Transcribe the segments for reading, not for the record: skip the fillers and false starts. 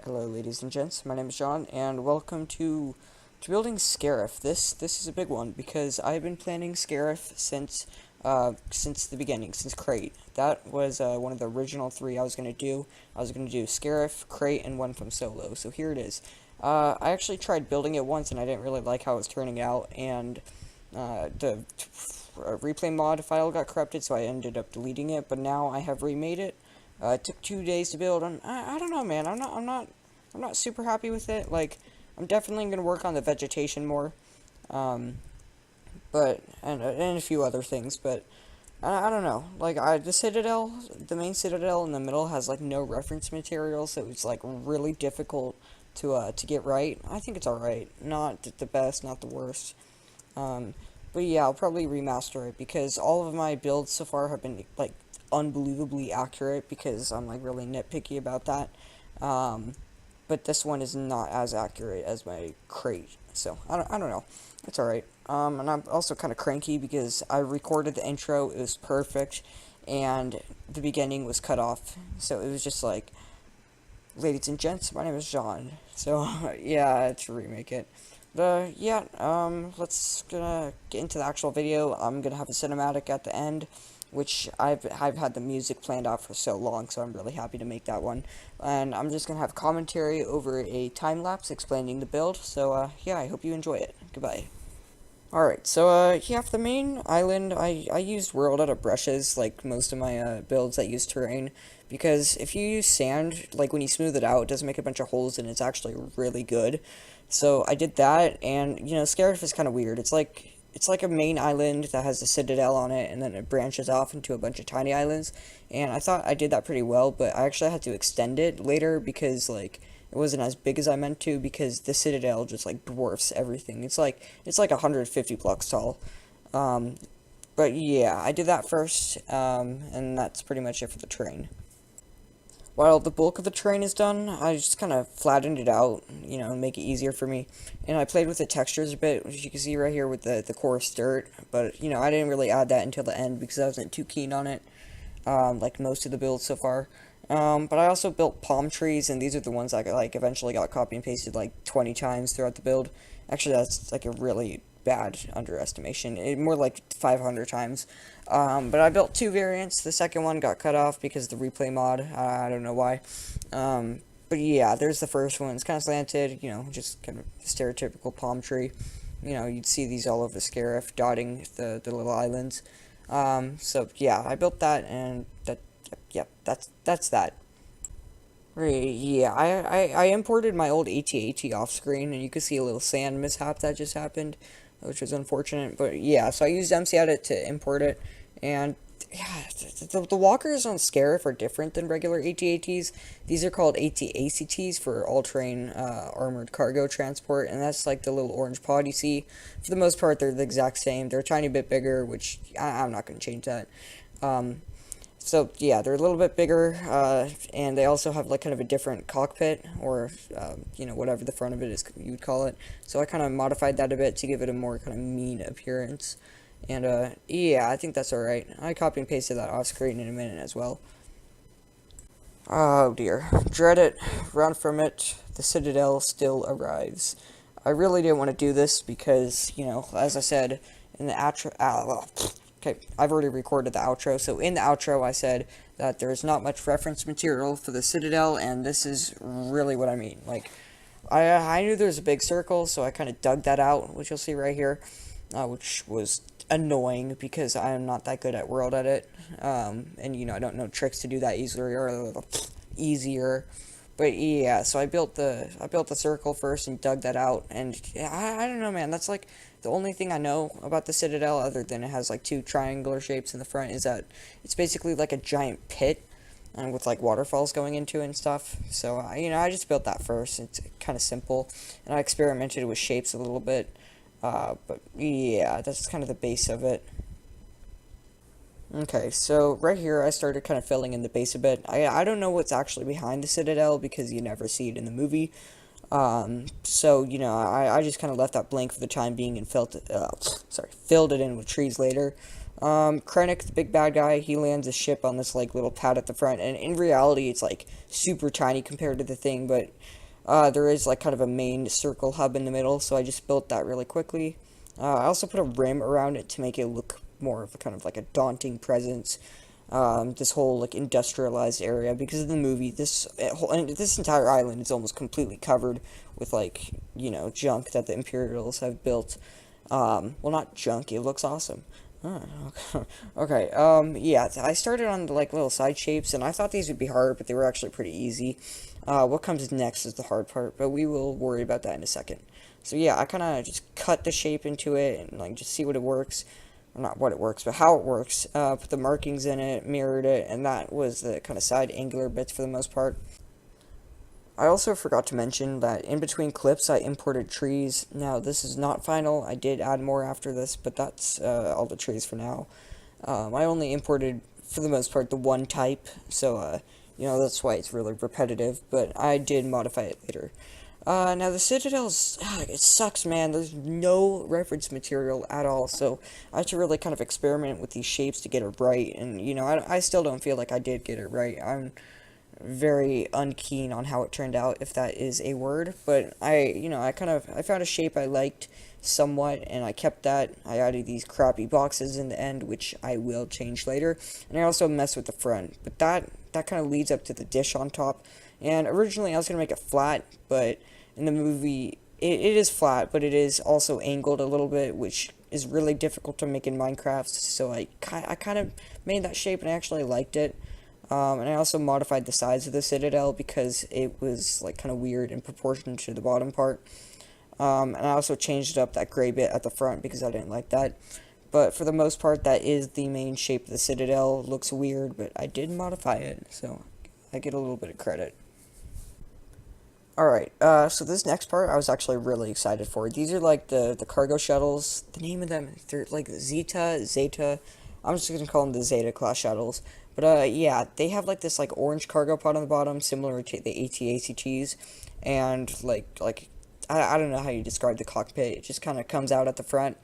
Hello, ladies and gents. My name is John, and welcome to building Scarif. This is a big one because I've been planning Scarif since the beginning, since Crate. That was one of the original three I was gonna do. I was gonna do Scarif, Crate, and one from Solo. So here it is. I actually tried building it once, and I didn't really like how it was turning out, and the replay mod file got corrupted, so I ended up deleting it. But now I have remade it. It took 2 days to build, and I don't know, man. I'm not super happy with it. Like, I'm definitely gonna work on the vegetation more, um, but and a few other things. But I don't know. Like, the citadel, the main citadel in the middle has like no reference material, so it's like really difficult to get right. I think it's all right. Not the best, not the worst. But yeah, I'll probably remaster it because all of my builds so far have been like unbelievably accurate because I'm like really nitpicky about that. Um, but this one is not as accurate as my crate, so I don't know. It's alright. And I'm also kind of cranky because I recorded the intro, it was perfect, and the beginning was cut off, so it was just like, ladies and gents, my name is John. So, yeah, I had to remake it. But, yeah, let's gonna get into the actual video. I'm gonna have a cinematic at the end, which I've had the music planned out for so long, so I'm really happy to make that one. And I'm just gonna have commentary over a time lapse explaining the build. So yeah, I hope you enjoy it. Goodbye. Alright, so yeah, for the main island, I used world out of brushes like most of my builds that use terrain, because if you use sand, like when you smooth it out, it doesn't make a bunch of holes and it's actually really good. So I did that, and you know, Scarif is kind of weird. It's like a main island that has a citadel on it, and then it branches off into a bunch of tiny islands. And I thought I did that pretty well, but I actually had to extend it later because like it wasn't as big as I meant to, because the citadel just like dwarfs everything. It's like 150 blocks tall. Um, but yeah, I did that first, and that's pretty much it for the terrain. While the bulk of the terrain is done, I just kind of flattened it out, you know, make it easier for me. And I played with the textures a bit, which you can see right here with the coarse dirt. But, you know, I didn't really add that until the end because I wasn't too keen on it, like most of the builds so far. But I also built palm trees, and these are the ones I like eventually got copy and pasted like 20 times throughout the build. Actually, that's like a really bad underestimation. More like 500 times. But I built two variants. The second one got cut off because of the replay mod. I don't know why. But yeah, there's the first one. It's kind of slanted, you know, just kind of stereotypical palm tree. You know, you'd see these all over Scarif, dotting the little islands. So yeah, I built that, and yeah, that's that. Right, yeah, I imported my old AT-AT off screen, and you can see a little sand mishap that just happened, which was unfortunate. But yeah, so I used MC to import it, and yeah, the walkers on Scarif are different than regular AT-ATs. These are called AT-ACTs for all-terrain armored cargo transport, and that's like the little orange pod you see. For the most part, they're the exact same. They're a tiny bit bigger, which I'm not going to change that. Um, so yeah, they're a little bit bigger, and they also have like kind of a different cockpit, or you know, whatever the front of it is you would call it. So I kind of modified that a bit to give it a more kind of mean appearance. And yeah, I think that's alright. I copy and pasted that off screen in a minute as well. Oh dear, dread it, run from it. The Citadel still arrives. I really didn't want to do this because, you know, as I said in the outro, well, okay, I've already recorded the outro, so in the outro I said that there's not much reference material for the Citadel, and this is really what I mean. Like, I knew there was a big circle, so I kind of dug that out, which you'll see right here, which was annoying because I am not that good at world edit, and you know, I don't know tricks to do that easier. But yeah, so I built the circle first and dug that out, and yeah, I don't know, man. That's like the only thing I know about the Citadel, other than it has like two triangular shapes in the front, is that it's basically like a giant pit, and with like waterfalls going into it and stuff. So you know, I just built that first. It's kind of simple, and I experimented with shapes a little bit. But yeah, that's kind of the base of it. Okay, so right here I started kind of filling in the base a bit. I don't know what's actually behind the Citadel because you never see it in the movie. So, you know, I just kind of left that blank for the time being and filled it in with trees later. Krennic, the big bad guy, he lands a ship on this like little pad at the front, and in reality, it's like super tiny compared to the thing, but there is like kind of a main circle hub in the middle, so I just built that really quickly. I also put a rim around it to make it look more of a kind of like a daunting presence. This whole like industrialized area, because of the movie, this entire island is almost completely covered with like junk that the Imperials have built. Well, not junk. It looks awesome. Oh, okay. Yeah, I started on the like little side shapes, and I thought these would be hard, but they were actually pretty easy. What comes next is the hard part, but we will worry about that in a second. So yeah, I kind of just cut the shape into it and like just see what it works. Or not what it works, but how it works. Put the markings in it, mirrored it, and that was the kind of side angular bits for the most part. I also forgot to mention that in between clips I imported trees. Now this is not final, I did add more after this, but that's all the trees for now. I only imported, for the most part, the one type, so that's why it's really repetitive, but I did modify it later. Now the Citadel's, it sucks, man. There's no reference material at all, so I had to really kind of experiment with these shapes to get it right, and, I still don't feel like I did get it right. I'm very unkeen on how it turned out, if that is a word, but I found a shape I liked somewhat, and I kept that. I added these crappy boxes in the end, which I will change later, and I also messed with the front, but that kind of leads up to the dish on top, and originally I was going to make it flat, but in the movie, it is flat, but it is also angled a little bit, which is really difficult to make in Minecraft, so I kind of made that shape, and I actually liked it. And I also modified the size of the citadel because it was like kind of weird in proportion to the bottom part. And I also changed up that gray bit at the front because I didn't like that. But for the most part, that is the main shape of the citadel. It looks weird, but I did modify it, so I get a little bit of credit. Alright, so this next part I was actually really excited for. These are like the cargo shuttles. The name of them, they're like Zeta. I'm just gonna call them the Zeta class shuttles. But yeah, they have like this like orange cargo pod on the bottom, similar to the AT-ACTs, and I don't know how you describe the cockpit. It just kind of comes out at the front,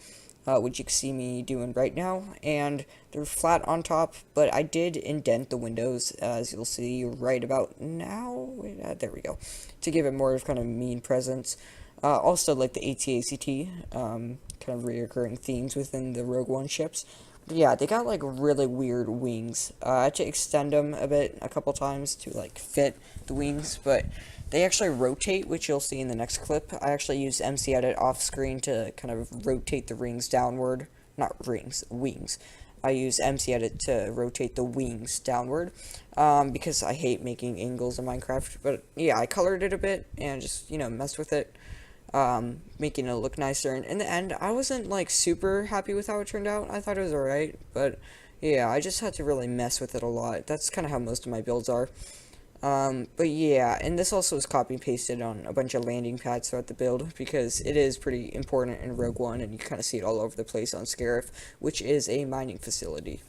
which you can see me doing right now, and they're flat on top. But I did indent the windows, as you'll see right about now. There we go, to give it more of kind of mean presence. Also, like the AT-ACT, kind of reoccurring themes within the Rogue One ships. Yeah, they got like really weird wings. I had to extend them a couple times to like fit the wings, but they actually rotate, which you'll see in the next clip. I actually used MC Edit off screen to kind of rotate the rings downward. Not rings, wings. I use MC Edit to rotate the wings downward, because I hate making angles in Minecraft. But yeah, I colored it a bit and just, messed with it. Making it look nicer. And in the end, I wasn't like super happy with how it turned out. I thought it was alright, but yeah, I just had to really mess with it a lot. That's kind of how most of my builds are. But yeah, and this also is copy and pasted on a bunch of landing pads throughout the build, because it is pretty important in Rogue One, and you kind of see it all over the place on Scarif, which is a mining facility.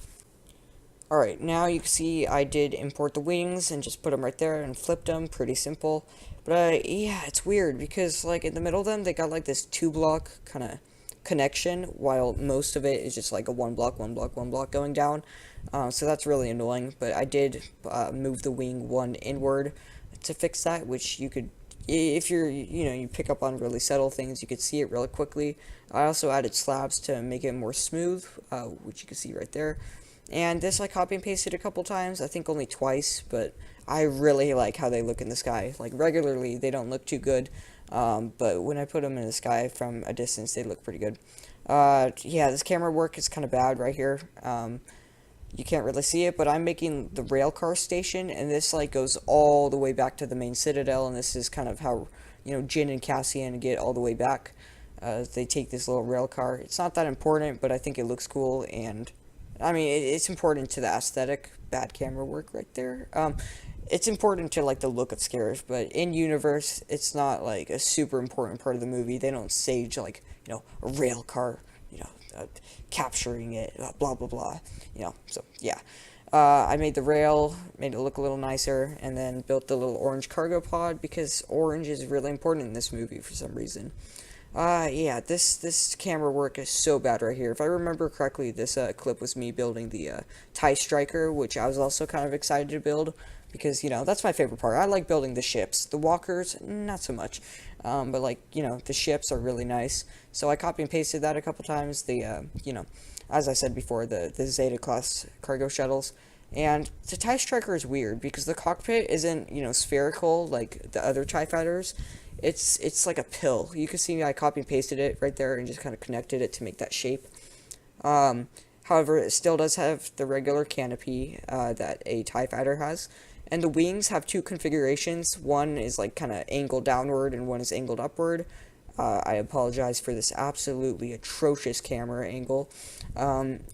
Alright, now you can see I did import the wings and just put them right there and flipped them. Pretty simple. But yeah, it's weird because like in the middle of them, they got like this 2-block kind of connection, while most of it is just like a 1 block, 1 block, 1 block going down. So that's really annoying, but I did move the wing one inward to fix that, which you could, if you pick up on really subtle things, you could see it really quickly. I also added slabs to make it more smooth, which you can see right there. And this I copy and pasted a couple times, I think only twice, but I really like how they look in the sky. Like regularly, they don't look too good, but when I put them in the sky from a distance, they look pretty good. Yeah, this camera work is kind of bad right here. You can't really see it, but I'm making the rail car station, and this like goes all the way back to the main citadel, and this is kind of how Jin and Cassian get all the way back. They take this little rail car. It's not that important, but I think it looks cool, and I mean it's important to the aesthetic. Bad camera work right there. It's important to like the look of Scarif, but in universe, it's not like a super important part of the movie. They don't stage like a rail car, capturing it, blah blah blah, So yeah, I made the rail, made it look a little nicer, and then built the little orange cargo pod because orange is really important in this movie for some reason. Yeah, this camera work is so bad right here. If I remember correctly, this clip was me building the TIE Striker, which I was also kind of excited to build because, that's my favorite part. I like building the ships. The walkers, not so much. But like, the ships are really nice. So I copy and pasted that a couple times. As I said before, the Zeta class cargo shuttles. And the TIE Striker is weird because the cockpit isn't, spherical like the other TIE fighters. It's like a pill. You can see I copy and pasted it right there and just kind of connected it to make that shape. However, it still does have the regular canopy that a TIE fighter has. And the wings have two configurations. One is like kind of angled downward and one is angled upward. I apologize for this absolutely atrocious camera angle.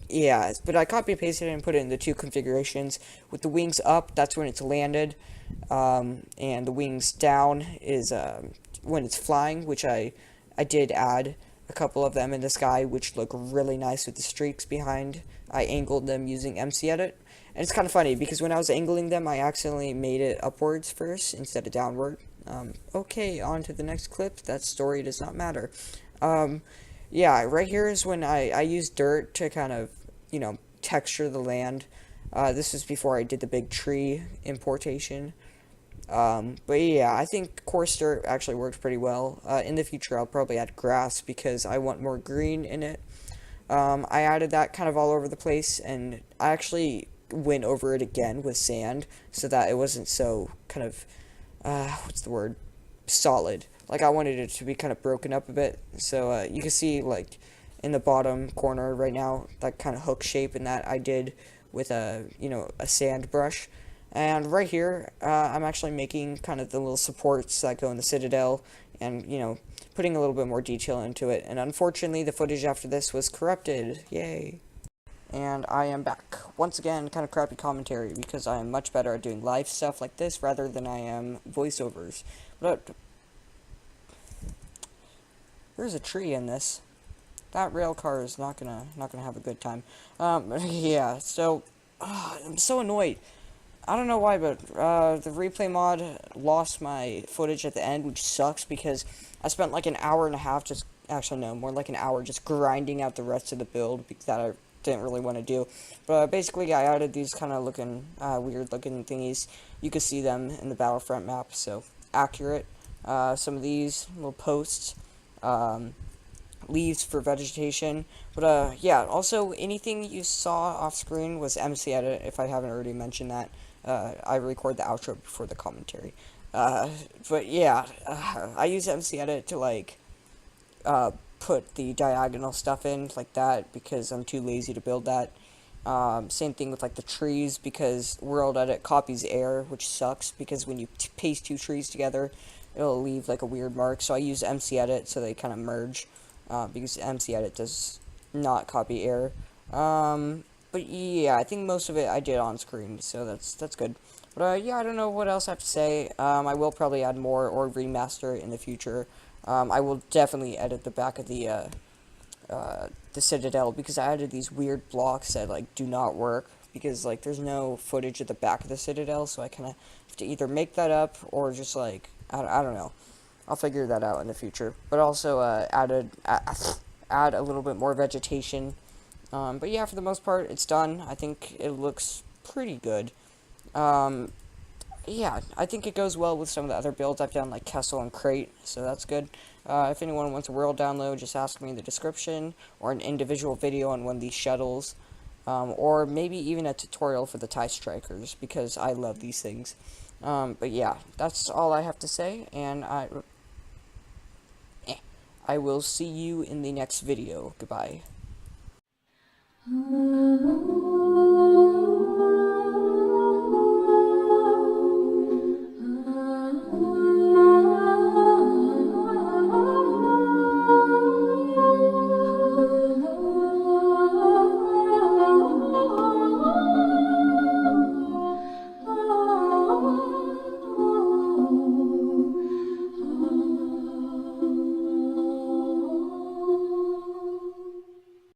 Yeah, but I copy and pasted it and put it in the two configurations. With the wings up, that's when it's landed. And the wings down is when it's flying, which I did add a couple of them in the sky, which look really nice with the streaks behind. I angled them using MC Edit. And it's kind of funny, because when I was angling them, I accidentally made it upwards first instead of downward. Okay, on to the next clip. That story does not matter. Yeah, right here is when I used dirt to kind of, texture the land. This was before I did the big tree importation. But yeah, I think coarse dirt actually worked pretty well. In the future, I'll probably add grass because I want more green in it. I added that kind of all over the place, and I actually went over it again with sand so that it wasn't so kind of, what's the word, solid. Like, I wanted it to be kind of broken up a bit. So you can see, like, in the bottom corner right now, that kind of hook shape, and that I did with a sand brush. And right here, I'm actually making kind of the little supports that go in the citadel, and, putting a little bit more detail into it. And unfortunately, the footage after this was corrupted. Yay. And I am back. Once again, kind of crappy commentary, because I am much better at doing live stuff like this rather than I am voiceovers. But there's a tree in this. That rail car is not gonna have a good time. Yeah, so I'm so annoyed. I don't know why, but the replay mod lost my footage at the end, which sucks because I spent like an hour and a half just, actually no, more like an hour just grinding out the rest of the build that I didn't really want to do. But basically I added these kind of looking, weird looking thingies. You can see them in the Battlefront map, so accurate. Some of these little posts, leaves for vegetation. But yeah, also anything you saw off screen was MC Edit, if I haven't already mentioned that. I record the outro before the commentary. But yeah, I use MC Edit to like put the diagonal stuff in like that because I'm too lazy to build that. Same thing with like the trees, because World Edit copies air, which sucks because when you paste two trees together, it'll leave like a weird mark. So I use MC Edit so they kind of merge, because MC Edit does not copy air. But yeah, I think most of it I did on screen, so that's good. But yeah, I don't know what else I have to say. I will probably add more or remaster it in the future. I will definitely edit the back of the Citadel, because I added these weird blocks that like do not work, because like there's no footage at the back of the Citadel, so I kind of have to either make that up or just like I don't know. I'll figure that out in the future. But also add a little bit more vegetation. But yeah, for the most part, it's done. I think it looks pretty good. Yeah, I think it goes well with some of the other builds I've done, like Kessel and Crate, so that's good. If anyone wants a world download, just ask me in the description, or an individual video on one of these shuttles, or maybe even a tutorial for the TIE Strikers, because I love these things. But yeah, that's all I have to say, and I will see you in the next video. Goodbye.